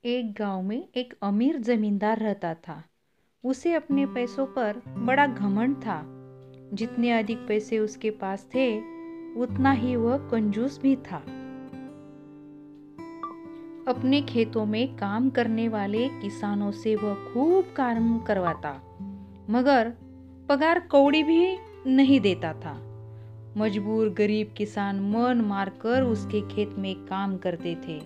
एक गांव में एक अमीर जमींदार रहता था। उसे अपने पैसों पर बड़ा घमंड था। जितने अधिक पैसे उसके पास थे, उतना ही वह कंजूस भी था। अपने खेतों में काम करने वाले किसानों से वह खूब काम करवाता, मगर पगार कौड़ी भी नहीं देता था। मजबूर गरीब किसान मन मारकर उसके खेत में काम करते थे।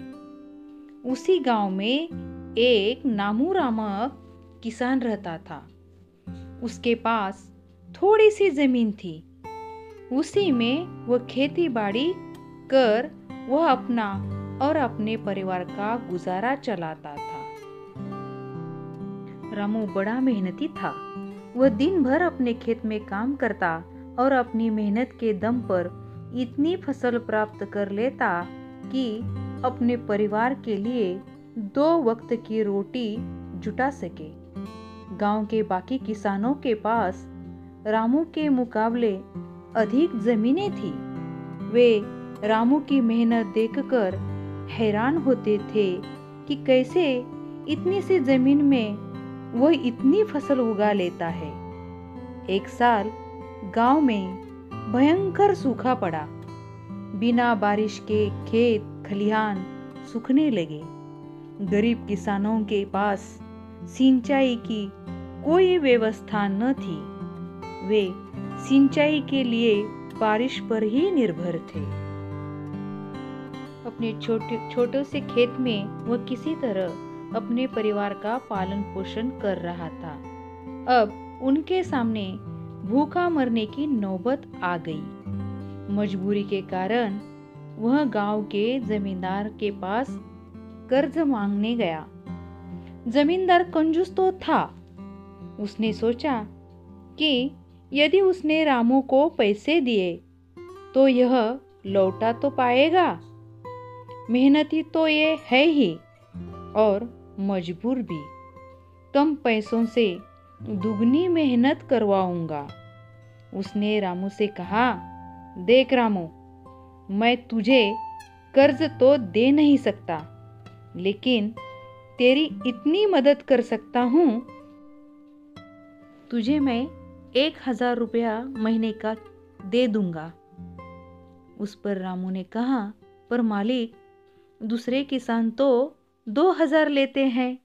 उसी गांव में एक नामू नामक किसान रहता था। उसके पास थोड़ी सी जमीन थी। उसी में वह खेती बाड़ी कर वह अपना और अपने परिवार का गुजारा चलाता था। रामू बड़ा मेहनती था। वह दिन भर अपने खेत में काम करता और अपनी मेहनत के दम पर इतनी फसल प्राप्त कर लेता कि अपने परिवार के लिए 2 वक्त की रोटी जुटा सके। गांव के बाकी किसानों के पास रामू के मुकाबले अधिक जमीनें थी। वे रामू की मेहनत देखकर हैरान होते थे कि कैसे इतनी सी जमीन में वह इतनी फसल उगा लेता है। एक साल गांव में भयंकर सूखा पड़ा। बिना बारिश के खेत खलिहान सूखने लगे। गरीब किसानों के पास सिंचाई की कोई व्यवस्था न थी। वे सिंचाई के लिए बारिश पर ही निर्भर थे। अपने छोटे से खेत में वह किसी तरह अपने परिवार का पालन पोषण कर रहा था। अब उनके सामने भूखा मरने की नौबत आ गई। मजबूरी के कारण वह गांव के जमींदार के पास कर्ज मांगने गया। जमींदार कंजूस तो था। उसने सोचा कि यदि उसने रामू को पैसे दिए तो यह लौटा तो पाएगा। मेहनती तो ये है ही और मजबूर भी। कम पैसों से दुगनी मेहनत करवाऊंगा। उसने रामू से कहा, देख रामू, मैं तुझे कर्ज तो दे नहीं सकता, लेकिन तेरी इतनी मदद कर सकता हूं। तुझे मैं 1000 रुपया महीने का दे दूंगा। उस पर रामू ने कहा, पर मालिक, दूसरे किसान तो 2000 लेते हैं।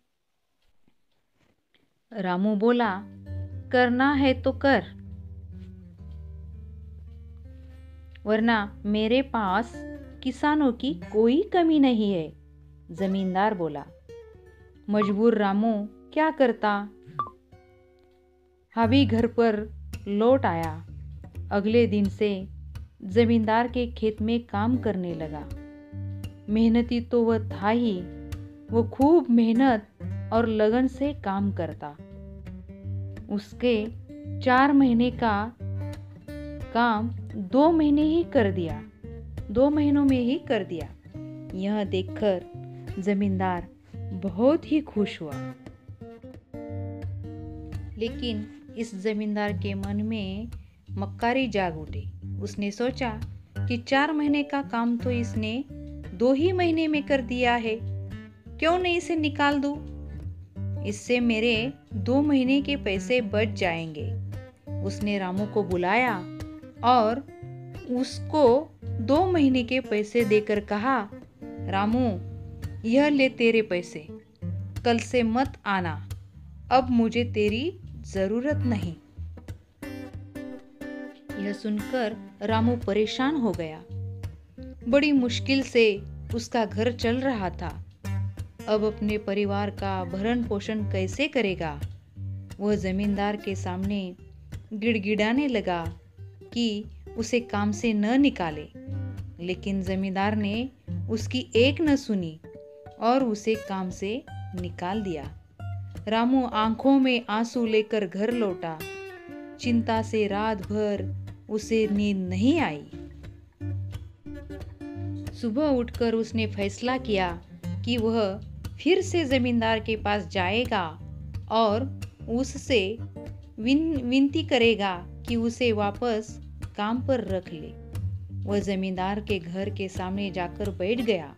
रामू बोला, करना है तो कर, वरना मेरे पास किसानों की कोई कमी नहीं है। जमींदार बोला। मजबूर रामू क्या करता। हावी घर पर लौट आया। अगले दिन से जमींदार के खेत में काम करने लगा। मेहनती तो वह था ही, वो खूब मेहनत और लगन से काम करता। उसके 4 महीने का काम 2 महीने ही कर दिया 2 महीनों में ही कर दिया। यह देखकर जमींदार बहुत ही खुश हुआ। लेकिन इस जमींदार के मन में मक्कारी जाग उठी। उसने सोचा कि 4 महीने का काम तो इसने 2 ही महीने में कर दिया है, क्यों नहीं इसे निकाल दूं? इससे मेरे 2 महीने के पैसे बच जाएंगे। उसने रामू को बुलाया और उसको 2 महीने के पैसे देकर कहा, रामू, यह ले तेरे पैसे, कल से मत आना, अब मुझे तेरी जरूरत नहीं। यह सुनकर रामू परेशान हो गया। बड़ी मुश्किल से उसका घर चल रहा था। अब अपने परिवार का भरण पोषण कैसे करेगा? वह जमींदार के सामने गिड़गिड़ाने लगा कि उसे काम से न निकाले। लेकिन जमींदार ने उसकी एक न सुनी और उसे काम से निकाल दिया। रामू आंखों में आंसू लेकर घर लौटा। चिंता से रात भर उसे नींद नहीं आई। सुबह उठकर उसने फैसला किया कि वह फिर से जमींदार के पास जाएगा और उससे विनती करेगा कि उसे वापस काम पर रख ले। वह जमींदार के घर के सामने जाकर बैठ गया।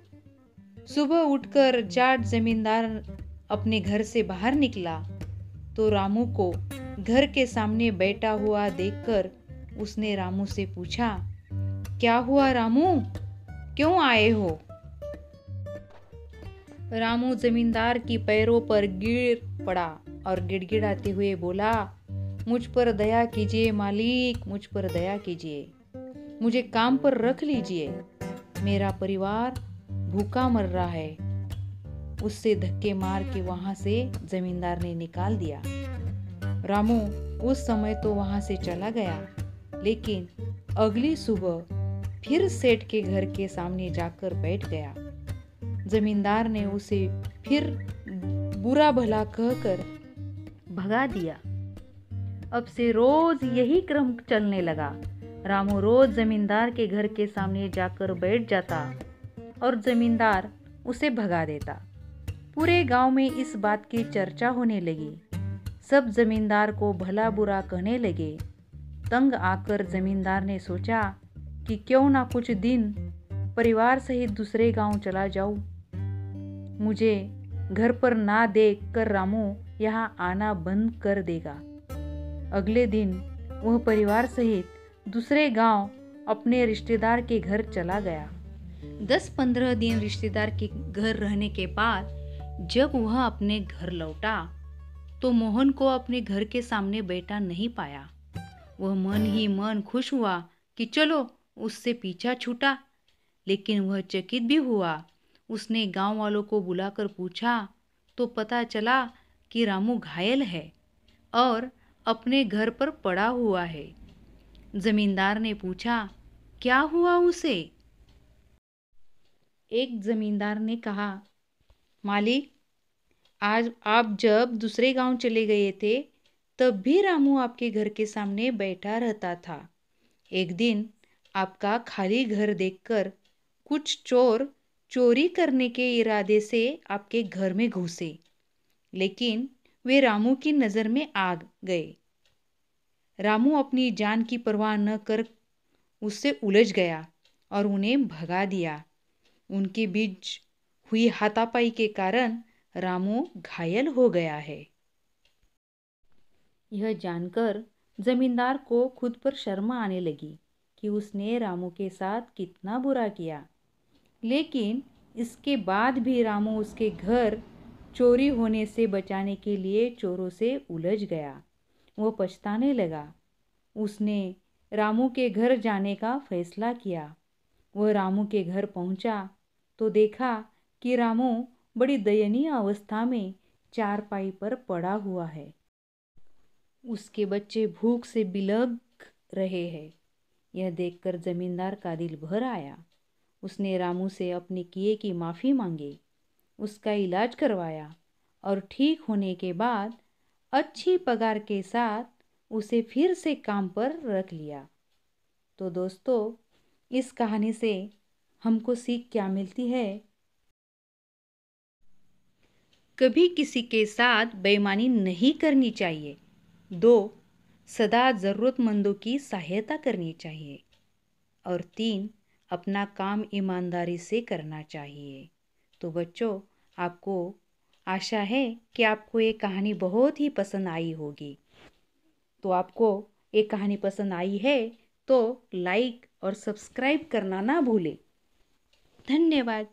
सुबह उठकर जाट जमींदार अपने घर से बाहर निकला तो रामू को घर के सामने बैठा हुआ देखकर उसने रामू से पूछा, क्या हुआ रामू, क्यों आए हो? रामू जमींदार की पैरों पर गिर पड़ा और गिड़गिड़ाते हुए बोला, मुझ पर दया कीजिए मालिक, मुझ पर दया कीजिए, मुझे काम पर रख लीजिए, मेरा परिवार भूखा मर रहा है। उससे धक्के मार के वहां से जमींदार ने निकाल दिया। रामू उस समय तो वहां से चला गया, लेकिन अगली सुबह फिर सेठ के घर के सामने जाकर बैठ गया। जमींदार ने उसे फिर बुरा भला कहकर भगा दिया। अब से रोज यही क्रम चलने लगा। रामू रोज जमींदार के घर के सामने जाकर बैठ जाता और जमींदार उसे भगा देता। पूरे गांव में इस बात की चर्चा होने लगी। सब जमींदार को भला बुरा कहने लगे। तंग आकर जमींदार ने सोचा कि क्यों ना कुछ दिन परिवार सहित दूसरे गांव चला जाऊं। मुझे घर पर ना देख कर रामू यहाँ आना बंद कर देगा। अगले दिन वह परिवार सहित दूसरे गांव अपने रिश्तेदार के घर चला गया। 10-15 दिन रिश्तेदार के घर रहने के बाद जब वह अपने घर लौटा तो मोहन को अपने घर के सामने बैठा नहीं पाया। वह मन ही मन खुश हुआ कि चलो उससे पीछा छूटा, लेकिन वह चकित भी हुआ। उसने गांव वालों को बुलाकर पूछा तो पता चला कि रामू घायल है और अपने घर पर पड़ा हुआ है। जमींदार ने पूछा, क्या हुआ उसे? एक जमींदार ने कहा, मालिक, आज आप जब दूसरे गांव चले गए थे तब भी रामू आपके घर के सामने बैठा रहता था। एक दिन आपका खाली घर देखकर कुछ चोर चोरी करने के इरादे से आपके घर में घुसे, लेकिन वे रामू की नज़र में आ गए। रामू अपनी जान की परवाह न कर उससे उलझ गया और उन्हें भगा दिया। उनके बीच हुई हाथापाई के कारण रामू घायल हो गया है। यह जानकर जमींदार को खुद पर शर्म आने लगी कि उसने रामू के साथ कितना बुरा किया। लेकिन इसके बाद भी रामू उसके घर चोरी होने से बचाने के लिए चोरों से उलझ गया। वो पछताने लगा। उसने रामू के घर जाने का फैसला किया। वह रामू के घर पहुंचा तो देखा कि रामू बड़ी दयनीय अवस्था में चारपाई पर पड़ा हुआ है। उसके बच्चे भूख से बिलख रहे हैं। यह देखकर जमींदार का दिल भर आया। उसने रामू से अपने किए की माफ़ी मांगी, उसका इलाज करवाया और ठीक होने के बाद अच्छी पगार के साथ उसे फिर से काम पर रख लिया। तो दोस्तों, इस कहानी से हमको सीख क्या मिलती है? कभी किसी के साथ बेईमानी नहीं करनी चाहिए। 2, सदा ज़रूरतमंदों की सहायता करनी चाहिए। और 3, अपना काम ईमानदारी से करना चाहिए। तो बच्चों, आपको आशा है कि आपको ये कहानी बहुत ही पसंद आई होगी। तो आपको ये कहानी पसंद आई है तो लाइक और सब्सक्राइब करना ना भूलें। धन्यवाद।